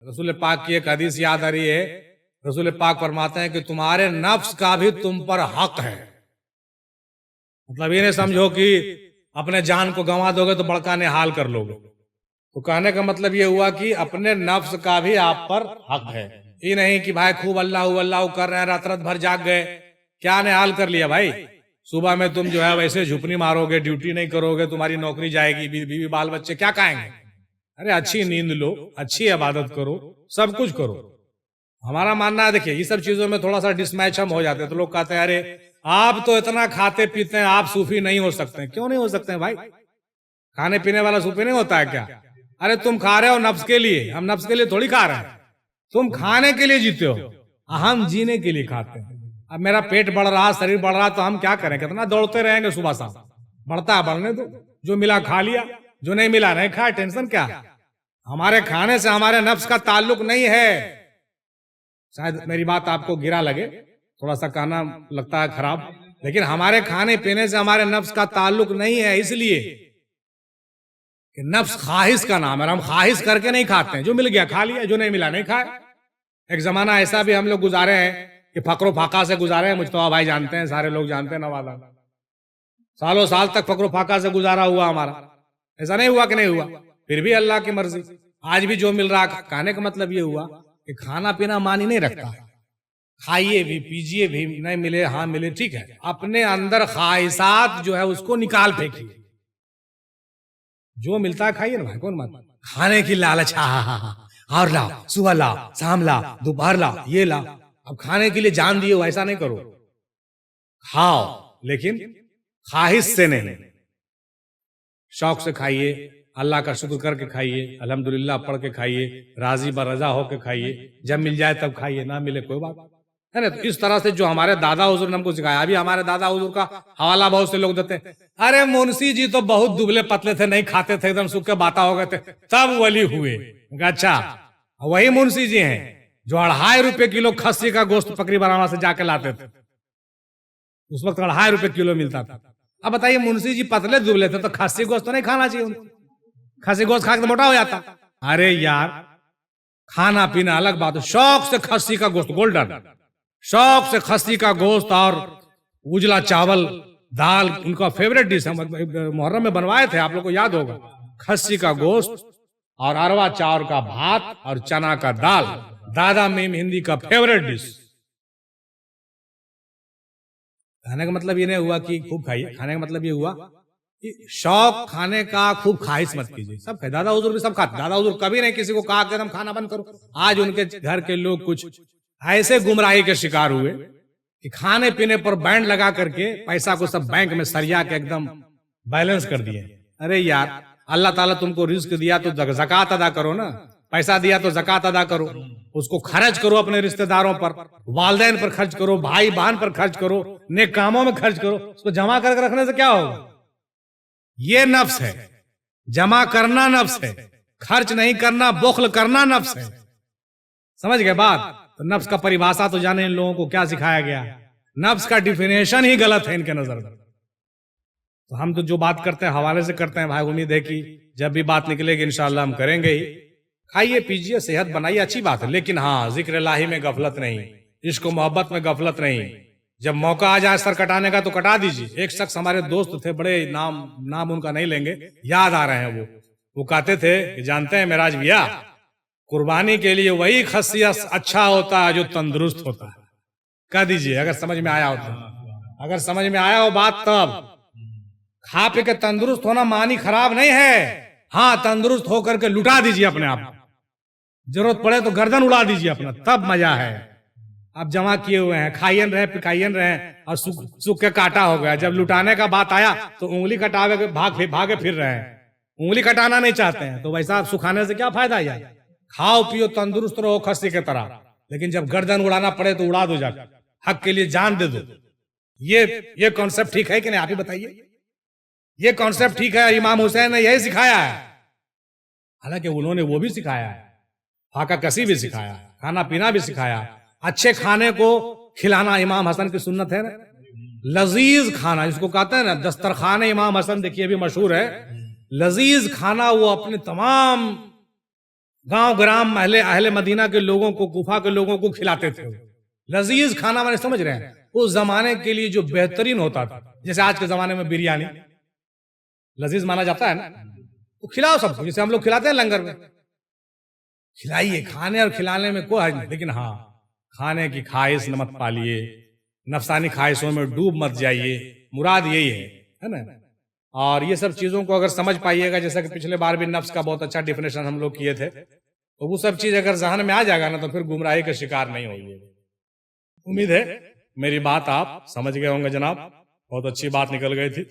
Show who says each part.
Speaker 1: रसूल पाक की एक हदीस याद आ रही है। रसूल पाक फरमाते हैं कि तुम्हारे नफ्स का भी तुम पर हक है। मतलब ये नहीं समझो कि अपने जान को गंवा दोगे तो बड़का निहाल कर लोगे। तो कहने का मतलब ये हुआ कि अपने नफ्स का भी आप पर हक है। ये नहीं कि भाई खूब अल्लाह अल्लाह कर रहे हैं, रात रात भर जाग गए, क्या निहाल कर लिया भाई। सुबह में तुम जो है वैसे झुपनी मारोगे, ड्यूटी नहीं करोगे, तुम्हारी नौकरी जाएगी, बीवी बाल बच्चे क्या खाएंगे। अरे अच्छी नींद लो, अच्छी इबादत करो, सब कुछ करो। हमारा मानना है, देखिए ये सब चीजों में थोड़ा सा डिसमैच हम हो जाते हैं। तो लोग कहते हैं अरे आप तो इतना खाते पीते हैं, आप सूफी नहीं हो सकते हैं। क्यों नहीं हो सकते हैं भाई? खाने पीने वाला सूफी नहीं होता है क्या? अरे तुम खा रहे हो नफ्स के लिए, हम नफ्स के लिए थोड़ी खा रहे हैं। तुम खाने के लिए जीते हो, हम जीने के लिए खाते हैं। अब मेरा पेट बढ़ रहा, शरीर बढ़ रहा, तो हम क्या करें? कितना दौड़ते रहेंगे सुबह शाम? बढ़ता है बढ़ने दो, जो मिला खा लिया, जो नहीं मिला नहीं खाया, टेंशन क्या? हमारे खाने से हमारे नफ्स का ताल्लुक नहीं है। शायद मेरी बात आपको गिरा लगे, थोड़ा सा कहना लगता है खराब, लेकिन हमारे खाने पीने से हमारे नफ्स का ताल्लुक नहीं है। इसलिए कि नफ्स ख्वाहिश का नाम है, हम ख्वाहिश करके नहीं खाते हैं। जो मिल गया खा लिया, जो नहीं मिला नहीं खाया। एक जमाना ऐसा भी हम लोग गुजारे हैं कि फकरो फाका से गुजारे हैं। मुजतबा भाई जानते हैं, सारे लोग जानते हैं, नवादा सालों साल तक फकरो फाका से गुजारा हुआ हमारा। ऐसा नहीं हुआ कि नहीं हुआ, फिर भी अल्लाह की मर्जी आज भी जो मिल रहा। कहने का मतलब ये हुआ कि खाना पीना मानी नहीं रखता। खाइए भी पीजिए भी, नहीं मिले हाँ मिले ठीक है, अपने अंदर ख्वाहिशात जो है उसको निकाल फेंकिए। जो मिलता है खाइए ना भाई, कौन मत खाने की लालच, और ला सुबह ला शाम ला दोपहर ला ये ला। अब खाने के लिए जान दिए हो, ऐसा नहीं करो। खाओ लेकिन ख्वाहिश से नहीं, शौक से खाइए, अल्लाह का शुक्र करके खाइए, अल्हम्दुलिल्लाह पढ़ के खाइए, राजी बरजा होके खाइए। जब मिल जाए तब खाइए, ना मिले कोई बात है ना। तो इस तरह से जो हमारे दादा हुजूर ने हमको सिखाया। अभी हमारे दादा हुजूर का हवाला बहुत से लोग देते हैं, अरे मुंशी जी तो बहुत दुबले पतले थे, नहीं खाते थे, एकदम सूखे बाता हो गए थे, तब वली हुए। अच्छा, वही मुंशी जी हैं जो 2.5 रुपए किलो खस्सी का गोश्त पकड़ी बरामा से जाके लाते थे। उस वक्त 2.5 रुपए किलो मिलता था। अब बताइए मुंशी जी पतले दुबले थे तो खस्सी गोश्त तो नहीं खाना चाहिए उनको। खस्सी गोश्त खा के तो मोटा हो जाता। अरे यार, खाना पीना अलग बात है। शौक से खस्सी का गोश्त, गोल्डन शौक से खस्सी का गोश्त और उजला चावल दाल उनका फेवरेट डिश है। मुहर्रम में बनवाए थे, आप लोग को याद होगा। खस्सी का गोश्त और अरवा चावल का भात और चना का दाल, दादा मीम हिंदी का फेवरेट डिश। खाने का मतलब ये नहीं हुआ कि खूब खाइए, खाने का मतलब ये हुआ कि शौक खाने का खूब ख्वाहिश मत कीजिए। सब खाए, दादा हुजूर भी सब खाते। दादा हुजूर कभी नहीं किसी को कहा कि तुम खाना बंद करो। आज उनके घर के लोग कुछ ऐसे गुमराही के शिकार हुए कि खाने पीने पर बैंड लगा करके पैसा को सब बैंक में सरिया के एकदम बैलेंस कर दिए। अरे यार, अल्लाह ताला तुमको रिस्क दिया तो ज़कात अदा करो ना। पैसा दिया तो ज़कात अदा करो, उसको खर्च करो, अपने रिश्तेदारों पर, वालिदैन पर खर्च करो, भाई बहन पर खर्च करो, नेक कामों में खर्च करो। उसको जमा करके रखने से क्या होगा? ये नफ्स है, जमा करना नफ्स है, खर्च नहीं करना, बुख्ल करना नफ्स है। समझ गए बात? तो नफ्स का परिभाषा तो जाने इन लोगों को क्या सिखाया गया। नफ्स का डिफिनेशन ही गलत है इनके नजर में। तो हम तो जो बात करते हैं हवाले से करते हैं भाई। उम्मीद है कि जब भी बात निकलेगी इंशाअल्लाह हम करेंगे ही। खाइए पीजिए, सेहत बनाइए, अच्छी बात है, लेकिन हाँ जिक्र इलाही में गफलत नहीं, इश्क मोहब्बत में गफलत नहीं। जब मौका आ जाए सर कटाने का तो कटा दीजिए। एक शख्स हमारे दोस्त थे, बड़े नाम उनका नहीं लेंगे, याद आ रहे हैं। वो कहते थे कि जानते हैं मेराज भैया, कुर्बानी के लिए वही खस्सी अच्छा होता है जो तंदुरुस्त होता है। कह दीजिए अगर समझ में आया हो तो। अगर समझ में आया हो बात तब। खा पी के तंदुरुस्त होना मानी खराब नहीं है। हाँ, तंदुरुस्त होकर के लुटा दीजिए अपने आप, जरूरत पड़े तो गर्दन उड़ा दीजिए अपना, तब मजा है। आप जमा किए हुए हैं, खाइयन रहे पिकाइयन रहे और सूख के काटा हो गया। जब लुटाने का बात आया तो उंगली कटावे के भागे फिर रहे हैं। उंगली कटाना नहीं चाहते हैं तो वैसा सुखाने से क्या फायदा यार। खाओ पियो तंदुरुस्त रहो खस्सी की तरह, लेकिन जब गर्दन उड़ाना पड़े तो उड़ा दो जाकर, हक के लिए जान दे दो। ये कॉन्सेप्ट ठीक है कि नहीं? आप ही बताइए। ये कॉन्सेप्ट ठीक है? इमाम हुसैन ने यही सिखाया है। हालांकि उन्होंने वो भी सिखाया है, फाका कसी भी सिखाया, खाना पीना भी सिखाया। अच्छे खाने को खिलाना इमाम हसन की सुन्नत है ना। लजीज खाना जिसको कहते हैं ना, दस्तरखान इमाम हसन देखिए भी मशहूर है। लजीज खाना वो अपने तमाम गांव ग्राम महले अहले मदीना के लोगों को, गुफा के लोगों को खिलाते थे। लजीज खाना मैंने, समझ रहे हैं, उस जमाने के लिए जो बेहतरीन होता था, जैसे आज के जमाने में बिरयानी लजीज माना जाता है ना, तो खिलाओ सबको, जैसे हम लोग खिलाते हैं लंगर में, खिलाइए। खाने और खिलाने में कोई हर्ज नहीं, लेकिन हाँ, खाने की ख्वाहिश न मत पालिए, नफसानी ख्वाहिशों में डूब मत जाइए, मुराद यही है ना। और ये सब चीजों को अगर समझ पाइएगा, जैसा कि पिछले बार भी नफ्स का बहुत अच्छा डिफिनेशन हम लोग किए थे, तो वो सब चीज अगर जहन में आ जाएगा ना, तो फिर गुमराही का शिकार नहीं होंगे। उम्मीद है मेरी बात आप समझ गए होंगे जनाब, बहुत अच्छी बात निकल गई थी।